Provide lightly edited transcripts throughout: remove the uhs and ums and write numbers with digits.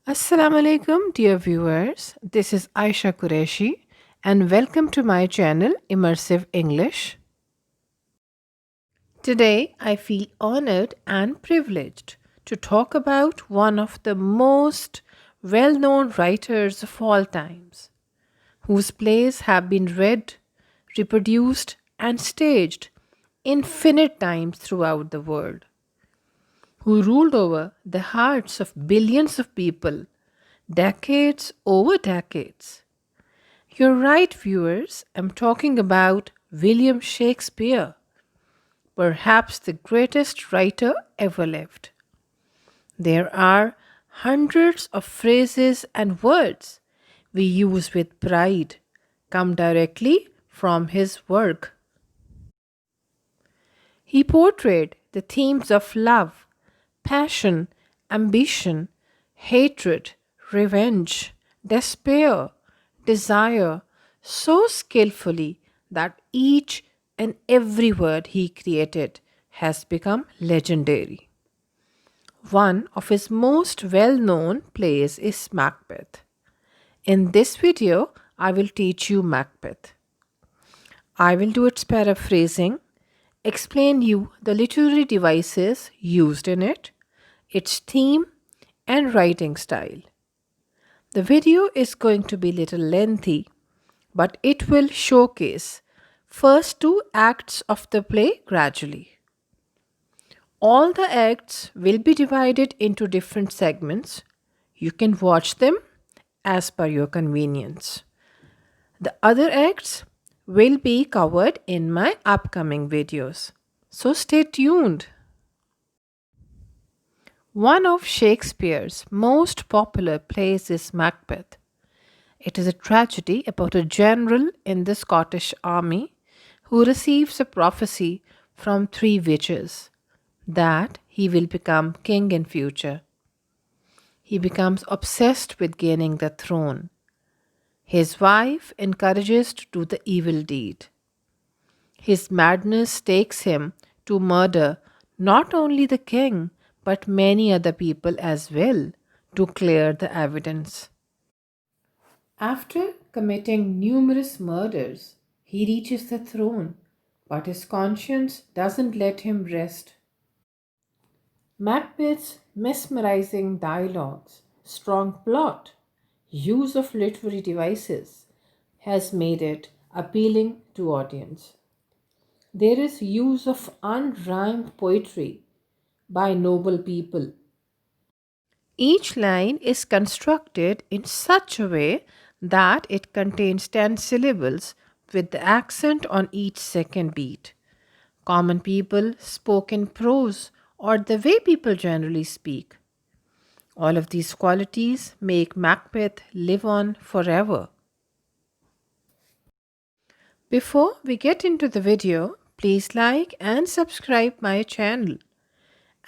Assalamu alaikum, dear viewers. This is Aisha Qureshi, and welcome to my channel Immersive English. Today, I feel honored and privileged to talk about one of the most well known writers of all times, whose plays have been read, reproduced, and staged infinite times throughout the world, who ruled over the hearts of billions of people decades over decades. You're right, viewers. I'm talking about William Shakespeare, perhaps the greatest writer ever lived. There are hundreds of phrases and words we use with pride come directly from his work. He portrayed the themes of love, passion, ambition, hatred, revenge, despair, desire so skillfully that each and every word he created has become legendary. One of his most well known plays is Macbeth. In this video, I will teach you Macbeth. I will do its paraphrasing, explain you the literary devices used in it, its theme, and writing style. The video is going to be little lengthy, but it will showcase first two acts of the play gradually. All the acts will be divided into different segments. You can watch them as per your convenience. The other acts will be covered in my upcoming videos. So stay tuned. One of Shakespeare's most popular plays is Macbeth. It is a tragedy about a general in the Scottish army who receives a prophecy from three witches that he will become king in future. He becomes obsessed with gaining the throne. His wife encourages to do the evil deed. His madness takes him to murder not only the king but many other people as well to clear the evidence. After committing numerous murders, he reaches the throne, but his conscience doesn't let him rest. Macbeth's mesmerizing dialogues, strong plot, use of literary devices has made it appealing to audience. There is use of unrhymed poetry by noble people. Each line is constructed in such a way that it contains 10 syllables with the accent on each second beat. Common people spoke in prose or the way people generally speak. All of these qualities make Macbeth live on forever. Before we get into the video, please like and subscribe my channel.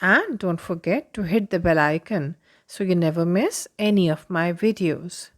And don't forget to hit the bell icon so you never miss any of my videos.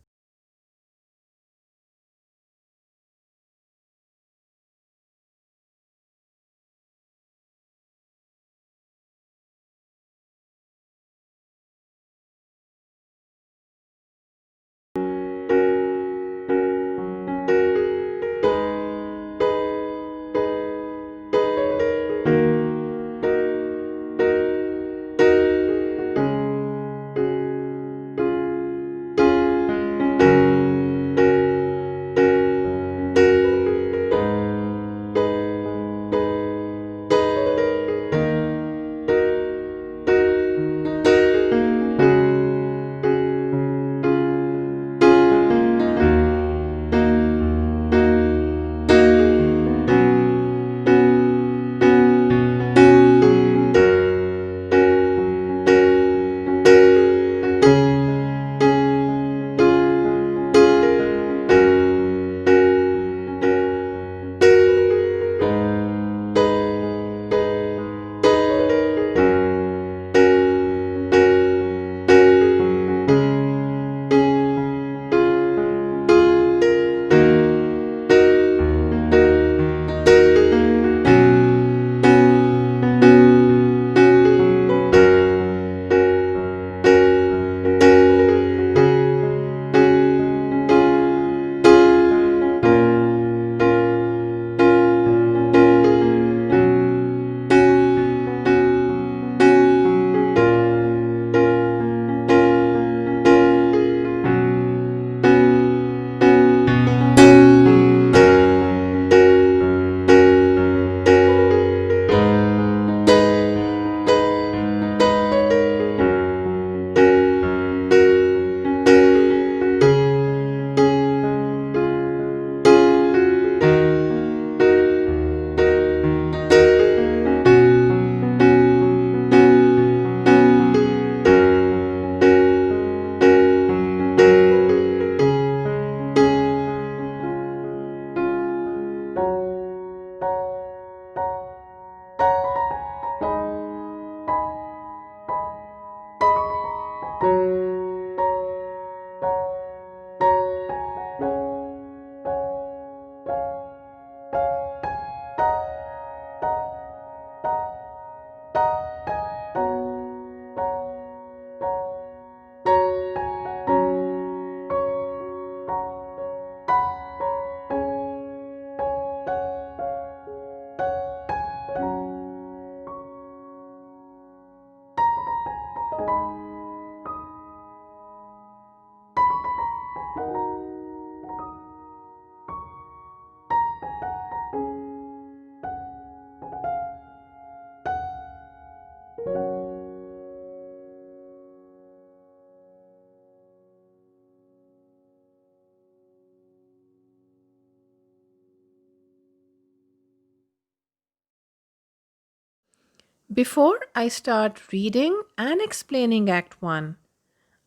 Before I start reading and explaining Act 1,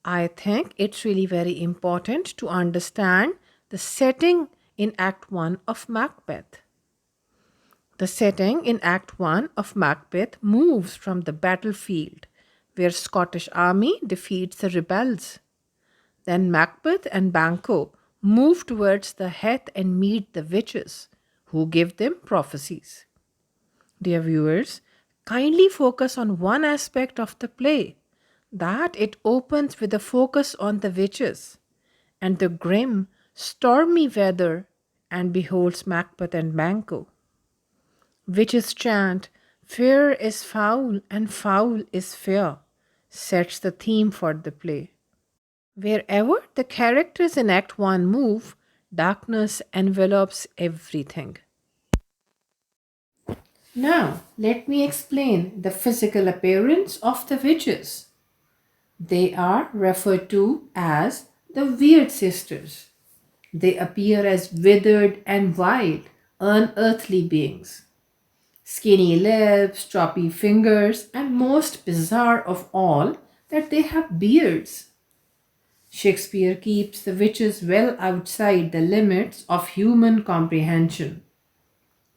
I think it's really very important to understand the setting in Act 1 of Macbeth. The setting in Act 1 of Macbeth moves from the battlefield where Scottish army defeats the rebels. Then Macbeth and Banquo move towards the heath and meet the witches who give them prophecies. Dear viewers, kindly focus on one aspect of the play, that it opens with a focus on the witches and the grim, stormy weather and beholds Macbeth and Banquo. Witches chant, "Fair is foul and foul is fair," sets the theme for the play. Wherever the characters in Act 1 move, darkness envelops everything. Now, let me explain the physical appearance of the witches. They are referred to as the Weird Sisters. They appear as withered and wild, unearthly beings. Skinny lips, choppy fingers, and most bizarre of all, that they have beards. Shakespeare keeps the witches well outside the limits of human comprehension.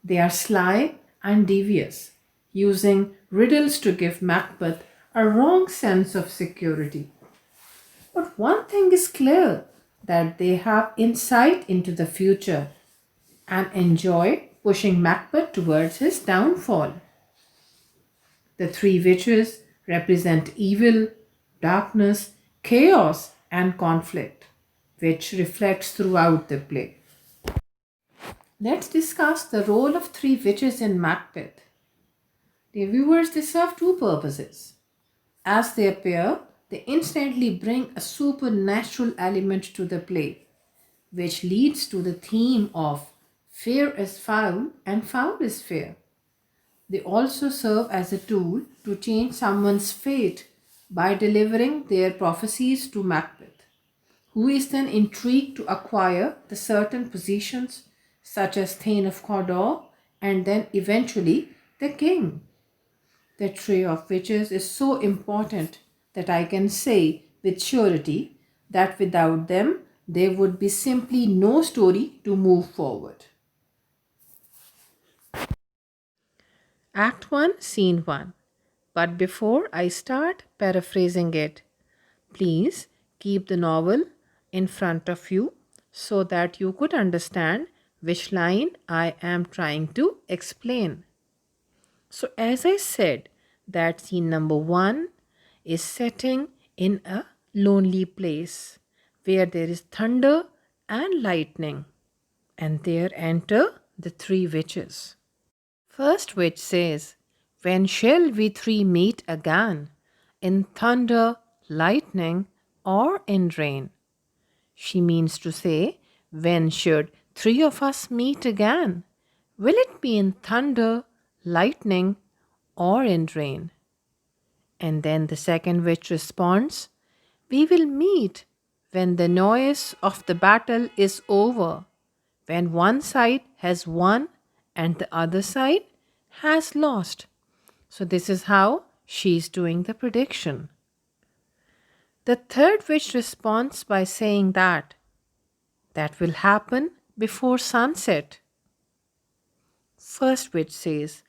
They are sly and devious, using riddles to give Macbeth a wrong sense of security. But one thing is clear, that they have insight into the future and enjoy pushing Macbeth towards his downfall. The three witches represent evil, darkness, chaos, and conflict, which reflects throughout the play. Let's discuss the role of three witches in Macbeth. The viewers, they serve two purposes. As they appear, they instantly bring a supernatural element to the play, which leads to the theme of fair is foul and foul is fair. They also serve as a tool to change someone's fate by delivering their prophecies to Macbeth, who is then intrigued to acquire the certain positions such as Thane of Cawdor and then eventually the king. The trio of witches is so important that I can say with surety that without them there would be simply no story to move forward. Act 1, Scene 1. But before I start paraphrasing it, please keep the novel in front of you so that you could understand which line I am trying to explain. So, as I said, that scene number 1 is setting in a lonely place where there is thunder and lightning, and there enter the three witches. First witch says, "When shall we three meet again? In thunder, lightning, or in rain?" She means to say, when should three of us meet again? Will it be in thunder, lightning, or in rain? And then the second witch responds, "We will meet when the noise of the battle is over, when one side has won and the other side has lost." So, this is how she is doing the prediction. The third witch responds by saying that will happen before sunset. First witch says,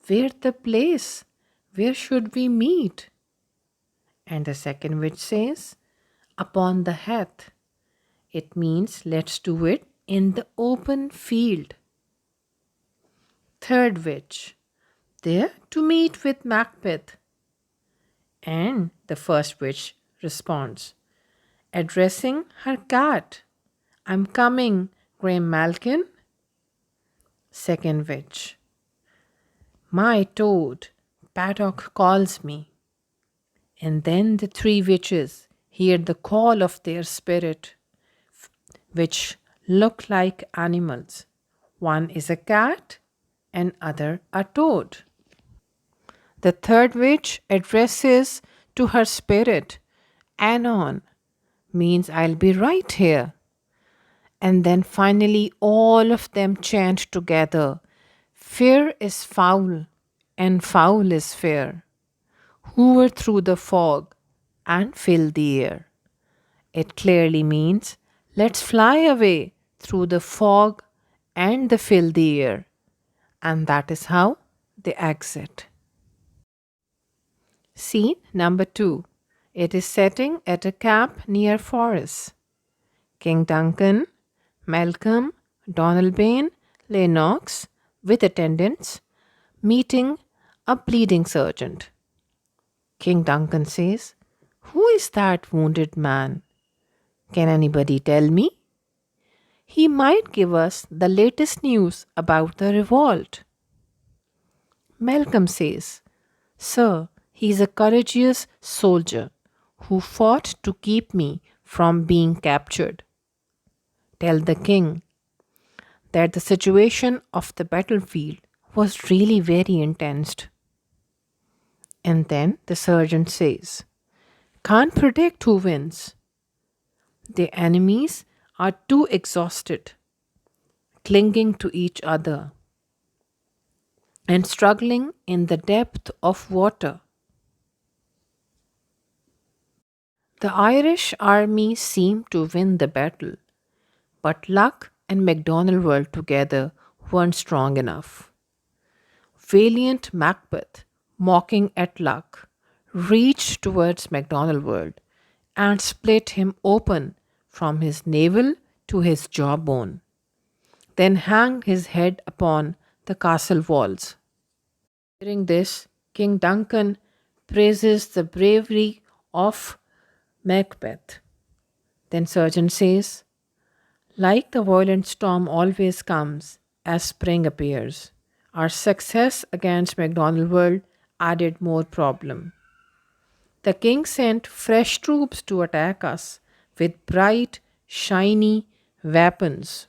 "Where the place? Where should we meet?" And the second witch says, "Upon the heath." It means let's do it in the open field. Third witch, "There to meet with Macbeth." And the first witch responds, addressing her cat, "I'm coming, Graham Malkin." Second witch, "My toad, Paddock calls me." And then the three witches hear the call of their spirit, which look like animals. One is a cat and other a toad. The third witch addresses to her spirit, "Anon," means "I'll be right here." And then finally all of them chant together, "Fear is foul and foul is fair. Hover through the fog and fill the air. It clearly means let's fly away through the fog and the fill the air. And that is how they exit. Scene number 2. It is setting at a camp near Forres. King Duncan, Malcolm, Donalbain, Lennox, with attendants, meeting a bleeding sergeant. King Duncan says, "Who is that wounded man? Can anybody tell me? He might give us the latest news about the revolt." Malcolm says, "Sir, he is a courageous soldier who fought to keep me from being captured. Tell the king that the situation of the battlefield was really very intense." And then the sergeant says, "Can't predict who wins. The enemies are too exhausted, clinging to each other and struggling in the depth of water. The Irish army seemed to win the battle, but luck and MacDonald were together weren't strong enough. Valiant Macbeth, mocking at luck, reached towards MacDonald World and split him open from his navel to his jawbone, then hanged his head upon the castle walls. Hearing this, King Duncan praises the bravery of Macbeth. Then Sergeant says, "Like the violent storm always comes as spring appears, our success against MacDonald World added more problem. The king sent fresh troops to attack us with bright, shiny weapons."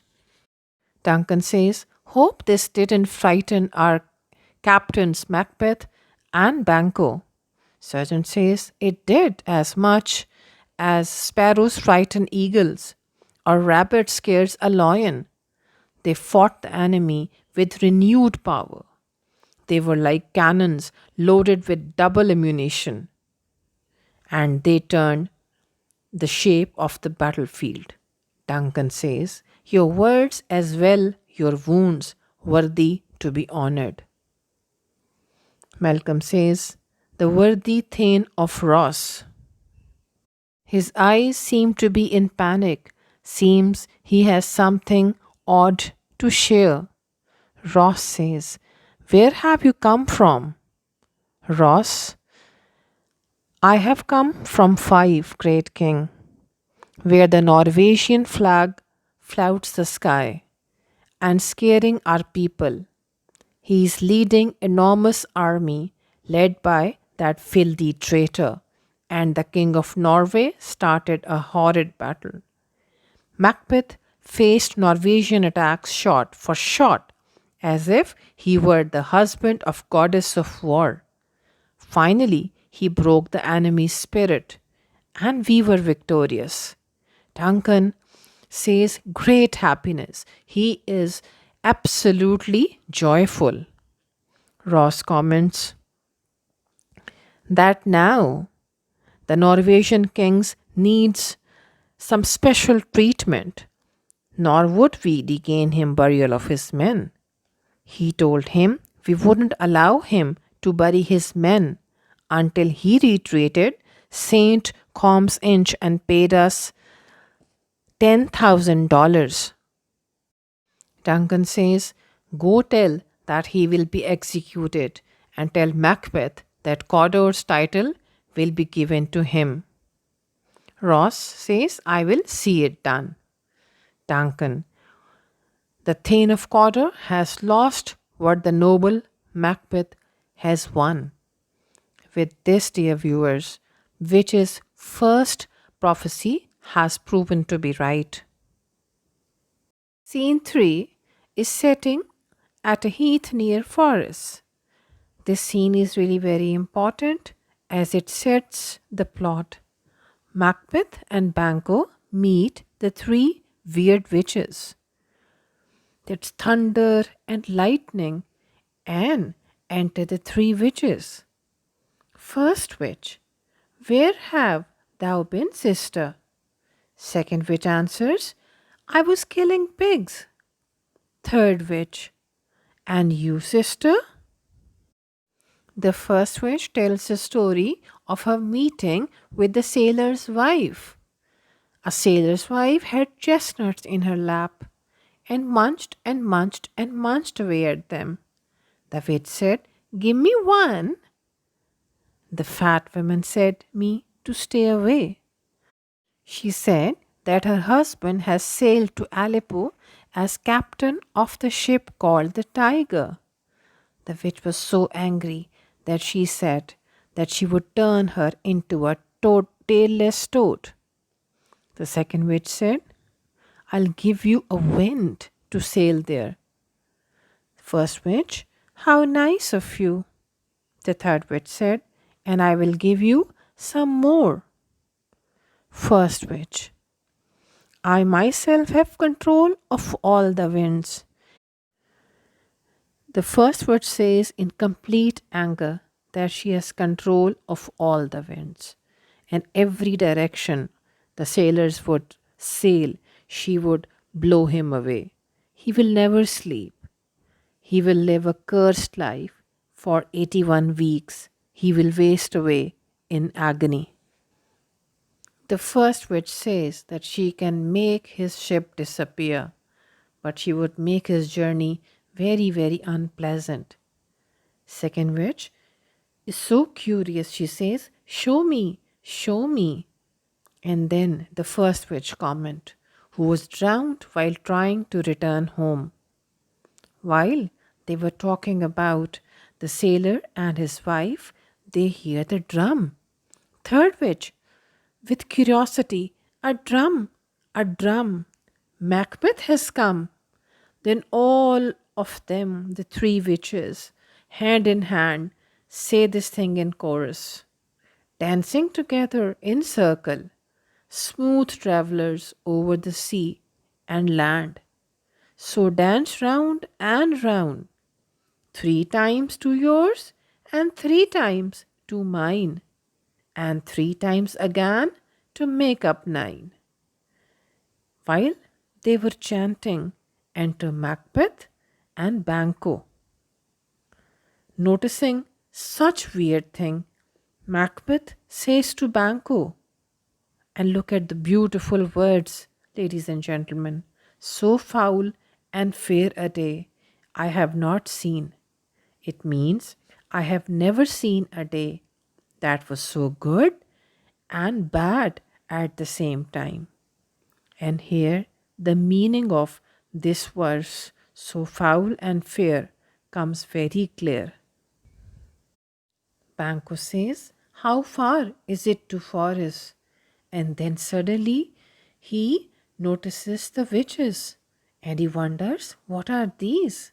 Duncan says, "Hope this didn't frighten our captains Macbeth and Banquo." Sergeant says, "It did as much as sparrows frighten eagles or rabbit scares a lion. They fought the enemy with renewed power. They were like cannons loaded with double ammunition, and they turned the shape of the battlefield." Duncan says, "Your words as well, your wounds, worthy to be honored." Malcolm says, "The worthy Thane of Ross." His eyes seem to be in panic. Seems he has something odd to share. Ross says, "Where have you come from?" Ross, "I have come from Five, great king, where the Norwegian flag flouts the sky and scaring our people. He is leading enormous army led by that filthy traitor, and the king of Norway started a horrid battle. Macbeth faced Norwegian attacks shot for shot, as if he were the husband of goddess of war. Finally, he broke the enemy's spirit, and we were victorious." Duncan says, "Great happiness. He is absolutely joyful." Ross comments that now the Norwegian kings needs some special treatment, nor would we deign him burial of his men. He told him we wouldn't allow him to bury his men until he retreated St. Combs Inch and paid us $10,000. Duncan says, "Go tell that he will be executed, and tell Macbeth that Cawdor's title will be given to him." Ross says, "I will see it done." Duncan, "The Thane of Cawdor has lost what the noble Macbeth has won." With this, dear viewers, Witch's first prophecy has proven to be right. Scene 3 is setting at a heath near Forres. This scene is really very important as it sets the plot. Macbeth and Banquo meet the three weird witches. There's thunder and lightning and Enter the three witches. First witch, where have thou been, sister? Second witch answers, I was killing pigs. Third witch, and you, sister? The first witch tells the story of her meeting with the sailor's wife. A sailor's wife had chestnuts in her lap and munched and munched and munched away at them. The witch said, Give me one. The fat woman said me to stay away. She said that her husband has sailed to Aleppo as captain of the ship called the Tiger. The witch was so angry that she said that she would turn her into a tailless toad. The second witch said, I'll give you a wind to sail there. First witch, how nice of you. The third witch said, and I will give you some more. First witch, I myself have control of all the winds. The first witch says in complete anger that she has control of all the winds. And every direction the sailors would sail, she would blow him away. He will never sleep. He will live a cursed life for 81 weeks. He will waste away in agony. The first witch says that she can make his ship disappear, but she would make his journey very, very unpleasant. Second witch is so curious, she says, Show me, show me. And then the first witch comment, who was drowned while trying to return home. While they were talking about the sailor and his wife, they hear the drum. Third witch, with curiosity, a drum, a drum. Macbeth has come. Then all of them, the three witches, hand in hand, say this thing in chorus, dancing together in circle, smooth travelers over the sea and land. So dance round and round, 3 times to yours and 3 times to mine, and 3 times again to make up 9. While they were chanting, enter Macbeth and Banquo. Noticing such weird thing, Macbeth says to Banquo, and look at the beautiful words, ladies and gentlemen, so foul and fair a day I have not seen. It means I have never seen a day that was so good and bad at the same time. And here the meaning of this verse, so foul and fair, comes very clear. Banquo says, How far is it to forest? And then suddenly he notices the witches and he wonders, What are these?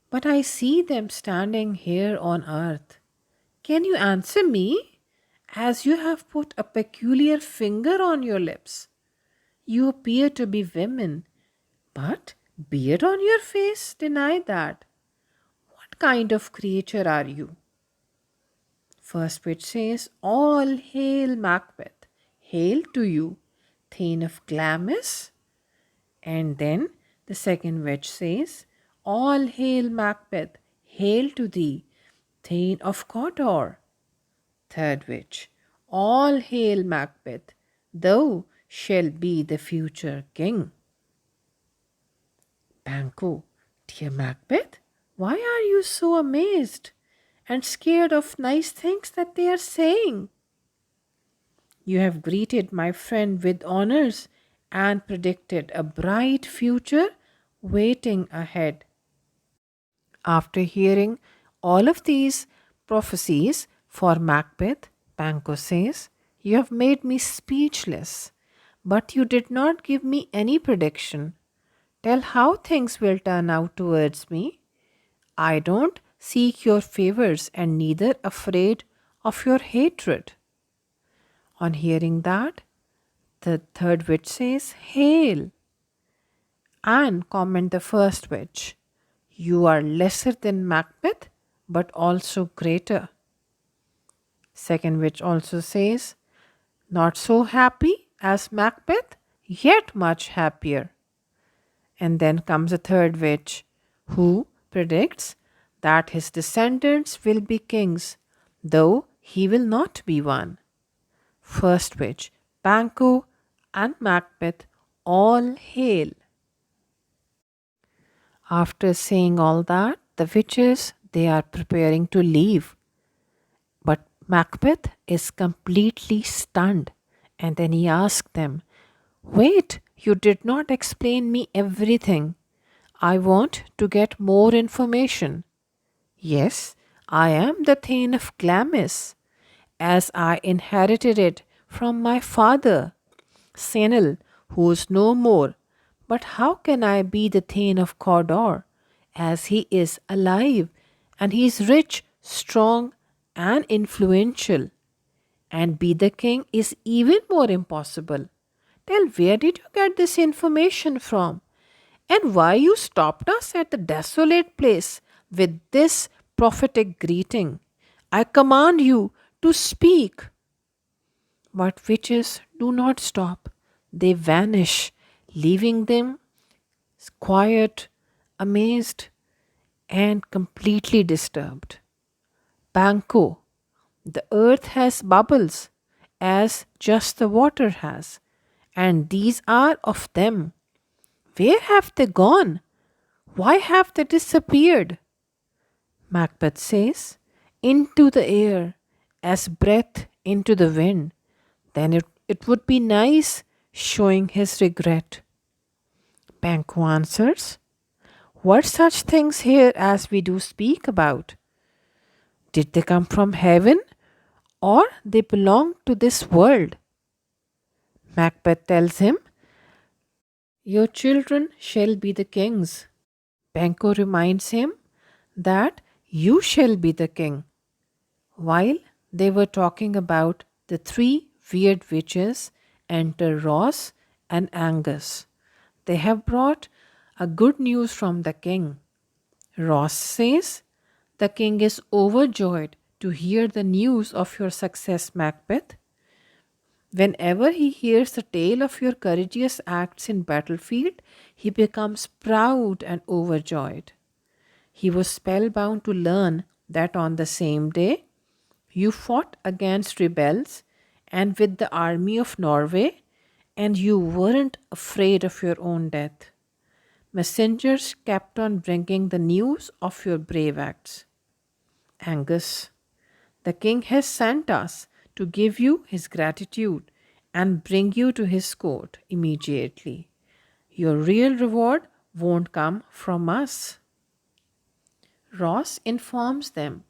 But I see them standing here on earth. Can you answer me? As you have put a peculiar finger on your lips. You appear to be women, but beard on your face deny that. What kind of creature are you? First witch says, All hail Macbeth, hail to you, Thane of Glamis. And then the second witch says, All hail Macbeth, hail to thee, Thane of Cawdor. Third witch, All hail Macbeth, thou shalt be the future king. Banquo, dear Macbeth, why are you so amazed and scared of nice things that they are saying? You have greeted my friend with honors and predicted a bright future waiting ahead. After hearing all of these prophecies for Macbeth, Banquo says, You have made me speechless, but you did not give me any prediction. Tell how things will turn out towards me. I don't seek your favors and neither afraid of your hatred. On hearing that, the third witch says, Hail! And comment the first witch, You are lesser than Macbeth, but also greater. Second witch also says, not so happy as Macbeth, yet much happier. And then comes a third witch who predicts that his descendants will be kings, though he will not be one. First witch, Banquo, and Macbeth all hail. After saying all that, the witches they are preparing to leave. But Macbeth is completely stunned, and then he asked them, wait, you did not explain me everything. I want to get more information. Yes, I am the Thane of Glamis, as I inherited it from my father, Senil, who is no more. But how can I be the Thane of Cawdor, as he is alive, and he is rich, strong, and influential? And be the king is even more impossible. Tell, where did you get this information from? And why you stopped us at the desolate place with this prophetic greeting? I command you to speak. But witches do not stop. They vanish, leaving them quiet, amazed, and completely disturbed. Banco, the earth has bubbles, as just the water has, and these are of them. Where have they gone? Why have they disappeared? Macbeth says, into the air, as breath into the wind. Then it would be nice, showing his regret. Banquo answers, what such things here as we do speak about? Did they come from heaven, or they belong to this world? Macbeth tells him, your children shall be the kings. Banquo reminds him that you shall be the king. While they were talking about the three weird witches, enter Ross and Angus. They have brought a good news from the king. Ross says, the king is overjoyed to hear the news of your success, Macbeth. Whenever he hears the tale of your courageous acts in battlefield, he becomes proud and overjoyed. He was spellbound to learn that on the same day you fought against rebels and with the army of Norway, and you weren't afraid of your own death. Messengers kept on bringing the news of your brave acts. Angus, the king has sent us to give you his gratitude and bring you to his court immediately. Your real reward won't come from us. Ross informs them,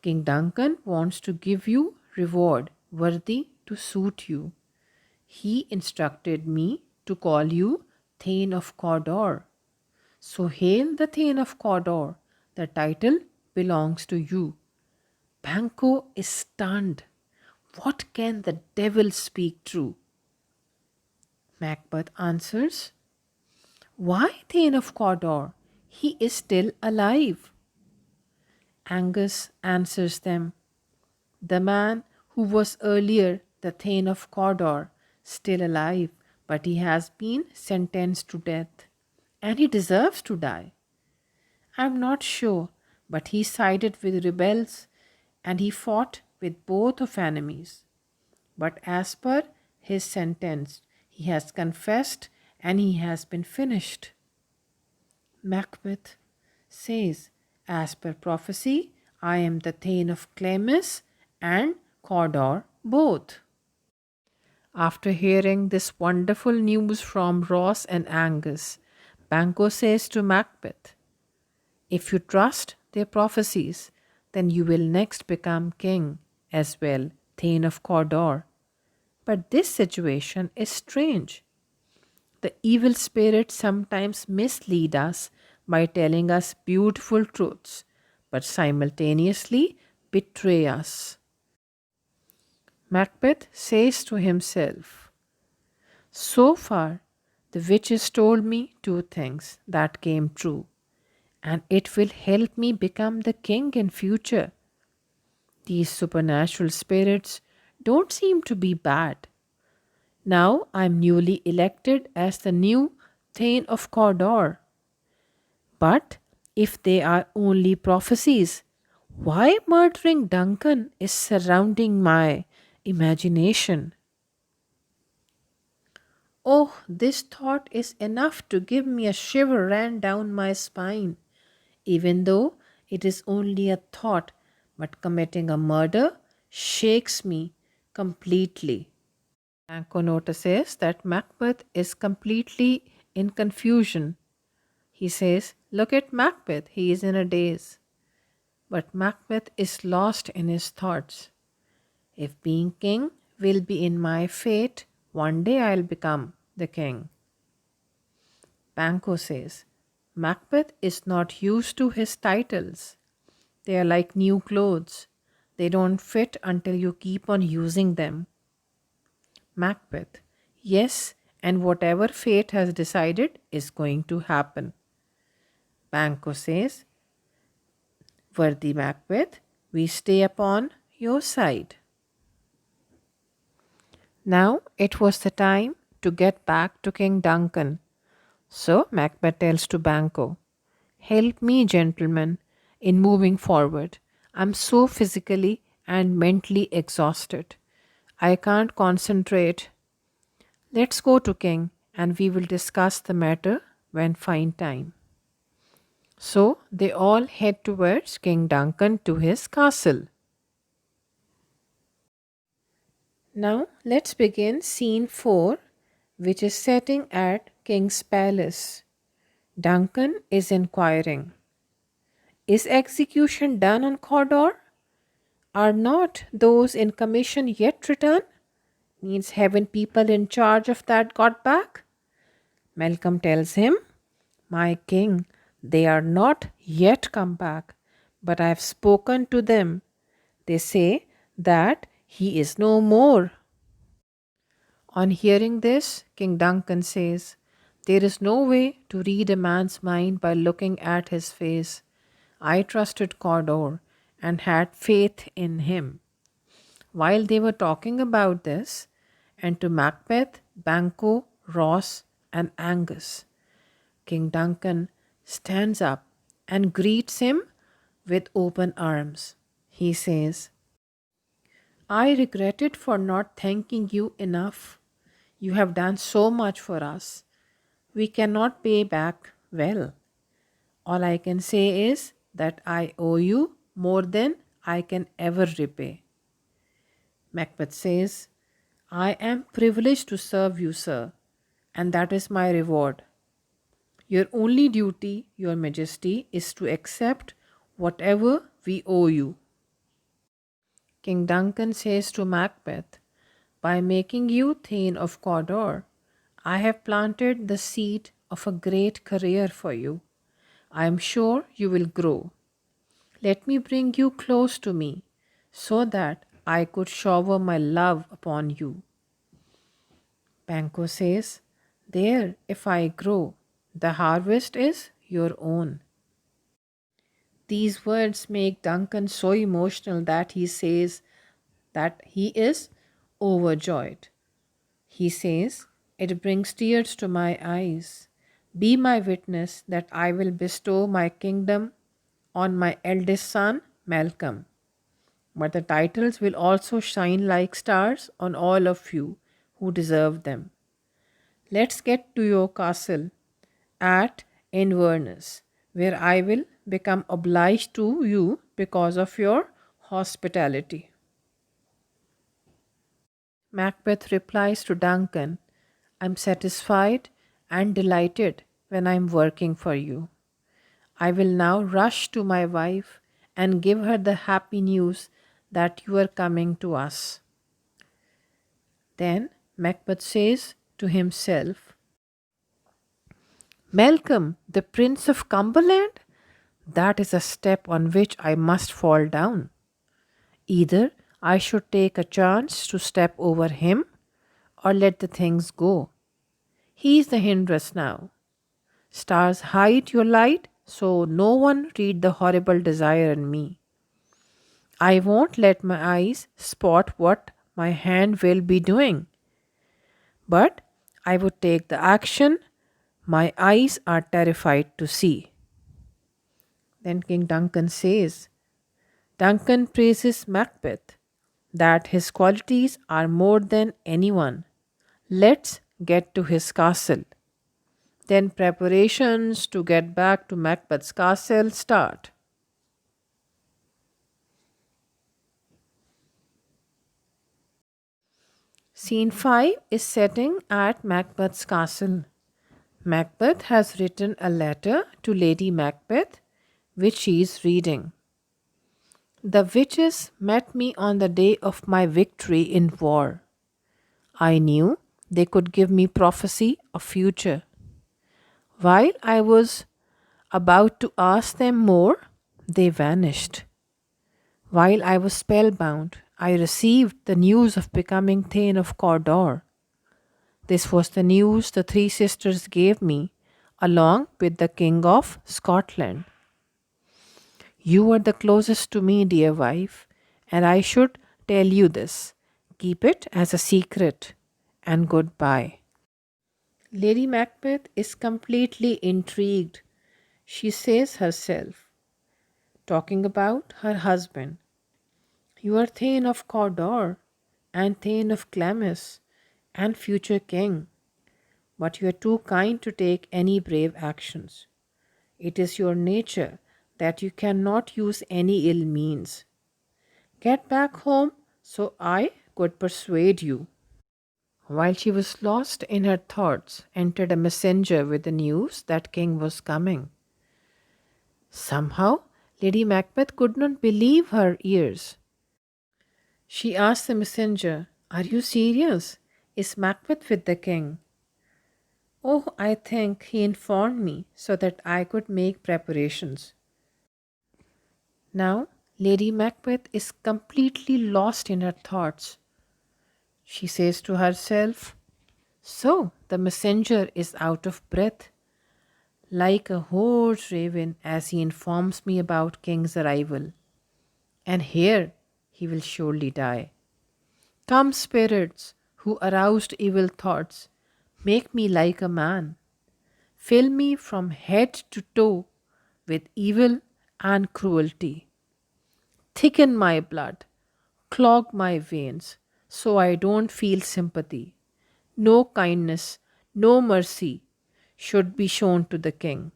King Duncan wants to give you reward worthy to suit you. He instructed me to call you Thane of Cawdor. So hail the Thane of Cawdor. The title belongs to you. Banquo is stunned. What can the devil speak true? Macbeth answers, why Thane of Cawdor? He is still alive. Angus answers them, the man who was earlier the Thane of Cawdor, still alive, but he has been sentenced to death, and he deserves to die. I'm not sure, but he sided with rebels and he fought with both of enemies. But as per his sentence, he has confessed and he has been finished. Macbeth says, as per prophecy, I am the Thane of Glamis and Cawdor both. After hearing this wonderful news from Ross and Angus, Banquo says to Macbeth, if you trust their prophecies, then you will next become king as well, Thane of Cawdor. But this situation is strange. The evil spirits sometimes mislead us by telling us beautiful truths, but simultaneously betray us. Macbeth says to himself, so far, the witches told me two things that came true. and it will help me become the king in future. These supernatural spirits don't seem to be bad. Now I'm newly elected as the new Thane of Cawdor. But if they are only prophecies, why murdering Duncan is surrounding my imagination? Oh, this thought is enough to give me a shiver ran down my spine. Even though it is only a thought, but committing a murder shakes me completely. Banco notices that Macbeth is completely in confusion. He says, "Look at Macbeth, he is in a daze." But Macbeth is lost in his thoughts. If being king will be in my fate, one day I'll become the king. Banco says, Macbeth is not used to his titles. They are like new clothes. They don't fit until you keep on using them. Macbeth, yes, and whatever fate has decided is going to happen. Banco says, worthy Macbeth, we stay upon your side. Now it was the time to get back to King Duncan. So Macbeth tells to Banco, help me, gentlemen, in moving forward. I'm so physically and mentally exhausted. I can't concentrate. Let's go to King and we will discuss the matter when find time. So they all head towards King Duncan to his castle. Now let's begin scene 4, which is setting at King's palace. Duncan is inquiring, is execution done on Cawdor? Are not those in commission yet returned? Means haven't people in charge of that got back? Malcolm tells him, my king, they are not yet come back, but I have spoken to them. They say that he is no more. On hearing this, King Duncan says, there is no way to read a man's mind by looking at his face. I trusted Cawdor and had faith in him. While they were talking about this, and to Macbeth, Banquo, Ross, and Angus, King Duncan stands up and greets him with open arms. He says, I regretted for not thanking you enough. You have done so much for us. We cannot pay back well. All I can say is that I owe you more than I can ever repay. Macbeth says, I am privileged to serve you, sir, and that is my reward. Your only duty, your majesty, is to accept whatever we owe you. King Duncan says to Macbeth, by making you Thane of Cawdor, I have planted the seed of a great career for you. I am sure you will grow. Let me bring you close to me, so that I could shower my love upon you. Banquo says, there, if I grow, the harvest is your own. These words make Duncan so emotional that he says that he is overjoyed. He says, it brings tears to my eyes. Be my witness that I will bestow my kingdom on my eldest son, Malcolm. But the titles will also shine like stars on all of you who deserve them. Let's get to your castle at Inverness, where I will become obliged to you because of your hospitality. Macbeth replies to Duncan, I'm satisfied and delighted when I'm working for you. I will now rush to my wife and give her the happy news that you are coming to us. Then Macbeth says to himself, Malcolm, the Prince of Cumberland? That is a step on which I must fall down. Either I should take a chance to step over him or let the things go. He is the hindrance now. Stars hide your light so no one read the horrible desire in me. I won't let my eyes spot what my hand will be doing, but I would take the action my eyes are terrified to see. Then King Duncan says, Duncan praises Macbeth that his qualities are more than anyone. Let's get to his castle. Then preparations to get back to Macbeth's castle start. Scene 5 is setting at Macbeth's castle. Macbeth has written a letter to Lady Macbeth, which she is reading. The witches met me on the day of my victory in war. I knew they could give me prophecy of future. While I was about to ask them more, they vanished. While I was spellbound, I received the news of becoming Thane of Cawdor. This was the news the three sisters gave me, along with the King of Scotland. You are the closest to me, dear wife, and I should tell you this. Keep it as a secret, and goodbye. Lady Macbeth is completely intrigued. She says herself, talking about her husband, You are Thane of Cawdor, and Thane of Glamis, and future king, but you are too kind to take any brave actions. It is your nature that you cannot use any ill means. Get back home so I could persuade you. While she was lost in her thoughts, entered a messenger with the news that king was coming. Somehow, Lady Macbeth could not believe her ears. She asked the messenger, Are you serious? Is Macbeth with the king? Oh, I think he informed me so that I could make preparations. Now, Lady Macbeth is completely lost in her thoughts. She says to herself, So the messenger is out of breath, like a hoarse raven as he informs me about King's arrival. And here he will surely die. Come, spirits who aroused evil thoughts, make me like a man. Fill me from head to toe with evil and cruelty. Thicken my blood, clog my veins, so I don't feel sympathy. No kindness, no mercy should be shown to the king.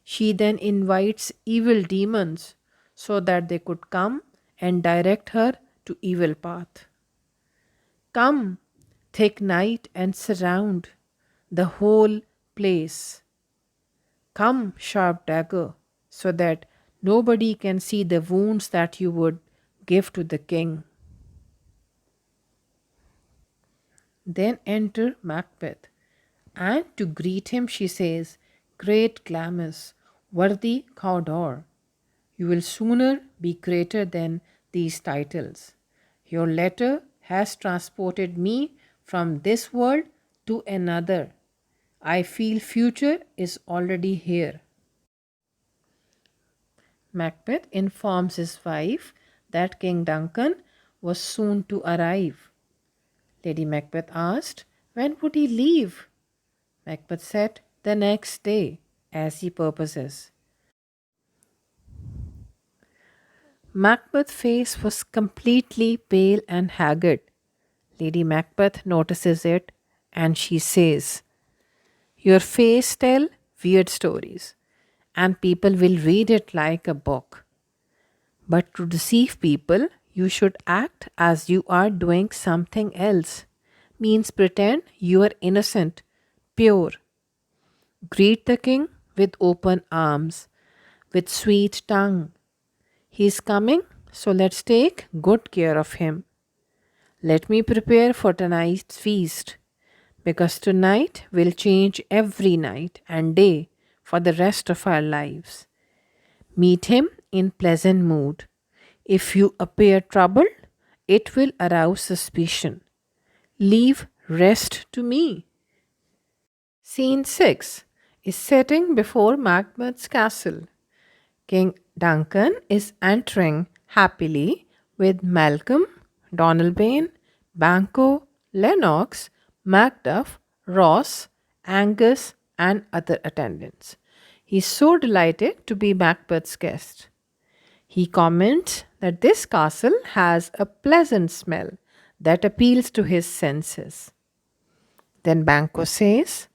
She then invites evil demons so that they could come and direct her to evil path. Come, thick night, and surround the whole place. Come, sharp dagger, so that nobody can see the wounds that you would give to the king. Then enter Macbeth, and to greet him she says, Great Glamis, worthy Cawdor, you will sooner be greater than these titles. Your letter has transported me from this world to another. I feel future is already here. Macbeth informs his wife that King Duncan was soon to arrive. Lady Macbeth asked, When would he leave? Macbeth said, The next day, as he purposes. Macbeth's face was completely pale and haggard. Lady Macbeth notices it and she says, Your face tell weird stories, and people will read it like a book. But to deceive people, you should act as you are doing something else. Means pretend you are innocent, pure. Greet the king with open arms, with sweet tongue. He is coming, so let's take good care of him. Let me prepare for tonight's feast, because tonight will change every night and day for the rest of our lives. Meet him in pleasant mood. If you appear troubled, it will arouse suspicion. Leave rest to me. Scene 6 is setting before Macbeth's castle. King Duncan is entering happily with Malcolm, Donalbain, Banquo, Lennox, Macduff, Ross, Angus, and other attendants. He is so delighted to be Macbeth's guest. He comments that this castle has a pleasant smell that appeals to his senses. Then Banquo says,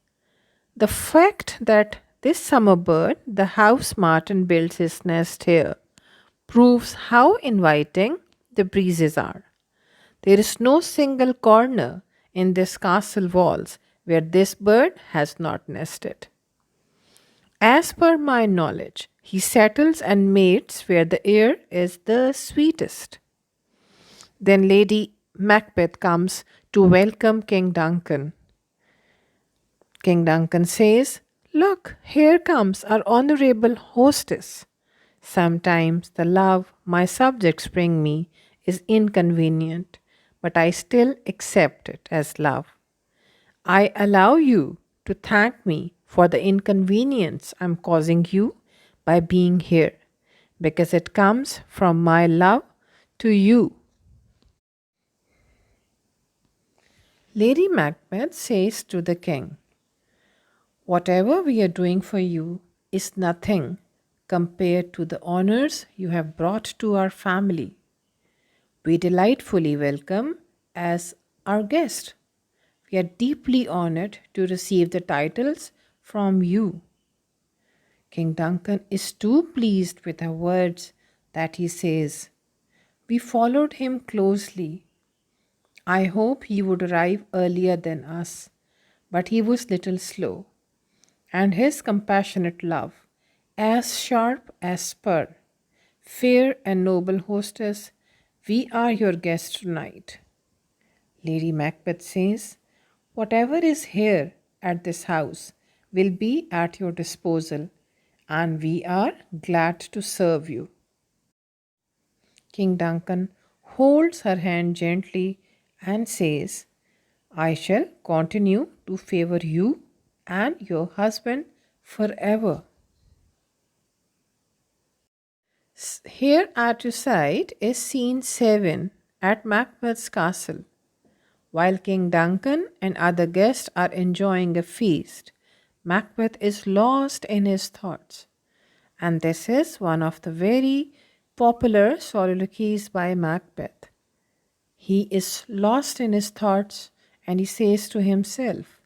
the fact that this summer bird, the house martin, builds his nest here proves how inviting the breezes are. There is no single corner in this castle walls where this bird has not nested. As per my knowledge, he settles and mates where the air is the sweetest. Then Lady Macbeth comes to welcome King Duncan. King Duncan says, look, here comes our honorable hostess. Sometimes the love my subjects bring me is inconvenient, but I still accept it as love. I allow you to thank me for the inconvenience I'm causing you by being here, because it comes from my love to you. Lady Macbeth says to the king, whatever we are doing for you is nothing compared to the honors you have brought to our family. We delightfully welcome as our guest. We are deeply honored to receive the titles from you. King Duncan is too pleased with her words that he says, we followed him closely. I hope he would arrive earlier than us, but he was little slow, and his compassionate love, as sharp as spur. Fair and noble hostess, we are your guests tonight. Lady Macbeth says, whatever is here at this house will be at your disposal, and we are glad to serve you. King Duncan holds her hand gently and says, I shall continue to favor you and your husband forever. Here at your side is scene 7 at Macbeth's castle. While King Duncan and other guests are enjoying a feast, Macbeth is lost in his thoughts. And this is one of the very popular soliloquies by Macbeth. He is lost in his thoughts and he says to himself,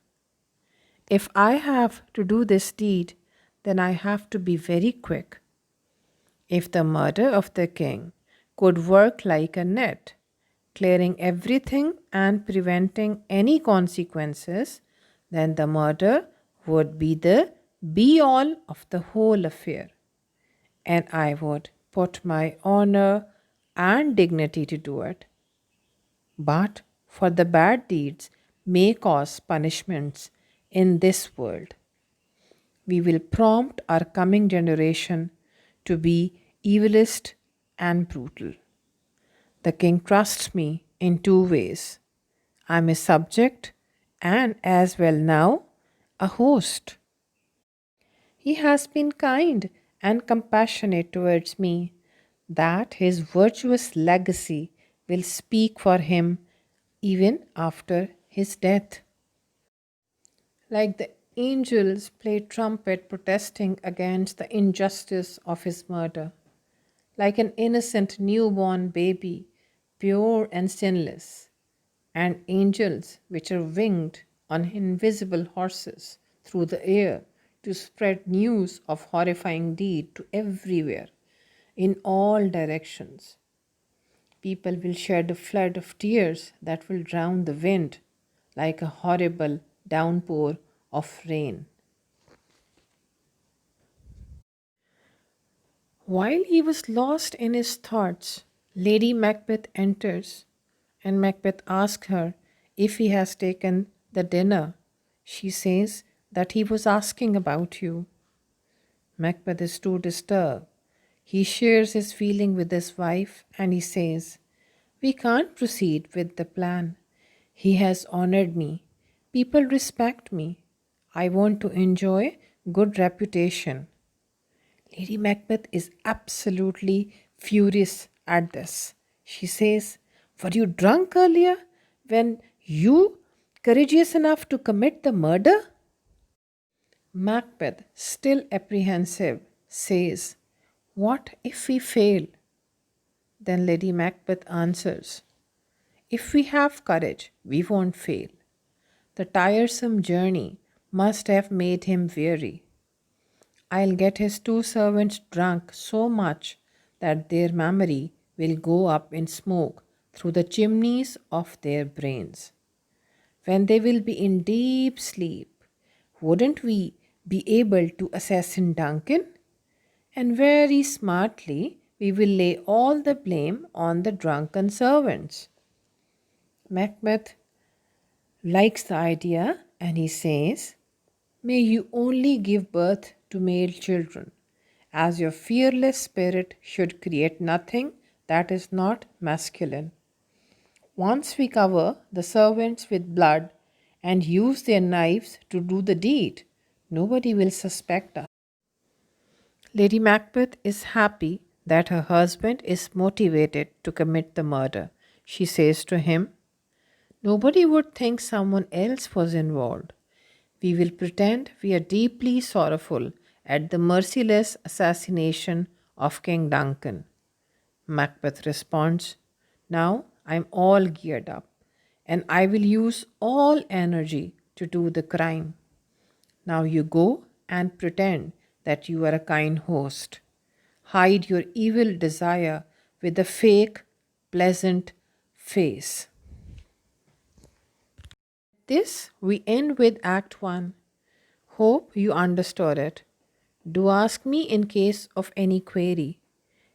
if I have to do this deed, then I have to be very quick. If the murder of the king could work like a net, clearing everything and preventing any consequences, then the murder would be the be all of the whole affair. And I would put my honor and dignity to do it. But for the bad deeds may cause punishments in this world. We will prompt our coming generation to be evilest and brutal. The king trusts me in 2 ways. I am a subject and as well now a host. He has been kind and compassionate towards me, that his virtuous legacy will speak for him even after his death. Like the angels played trumpet protesting against the injustice of his murder, like an innocent newborn baby, pure and sinless, and angels which are winged on invisible horses through the air to spread news of horrifying deed to everywhere, in all directions. People will shed a flood of tears that will drown the wind like a horrible downpour of rain. While he was lost in his thoughts, Lady Macbeth enters, and Macbeth asks her if he has taken the dinner. She says that he was asking about you. Macbeth is too disturbed. He shares his feeling with his wife and he says, we can't proceed with the plan. He has honored me. People respect me. I want to enjoy good reputation. Lady Macbeth is absolutely furious at this. She says, "Were you drunk earlier when you courageous enough to commit the murder?" Macbeth, still apprehensive, says, "What if we fail?" Then Lady Macbeth answers, "If we have courage, we won't fail. The tiresome journey must have made him weary. I'll get his two servants drunk so much that their memory will go up in smoke through the chimneys of their brains. When they will be in deep sleep, wouldn't we be able to assassinate Duncan? And very smartly, we will lay all the blame on the drunken servants." Macbeth likes the idea and he says, "May you only give birth to male children, as your fearless spirit should create nothing that is not masculine. Once we cover the servants with blood and use their knives to do the deed, nobody will suspect us." Lady Macbeth is happy that her husband is motivated to commit the murder. She says to him, "Nobody would think someone else was involved. We will pretend we are deeply sorrowful at the merciless assassination of King Duncan." Macbeth responds, "Now I'm all geared up, and I will use all energy to do the crime. Now you go and pretend that you are a kind host. Hide your evil desire with a fake, pleasant face." This we end with Act 1. Hope you understood it. Do ask me in case of any query.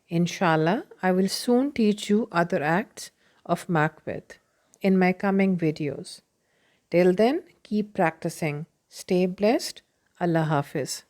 Inshallah, I will soon teach you other acts of Macbeth in my coming videos. Till then, keep practicing. Stay blessed. Allah Hafiz.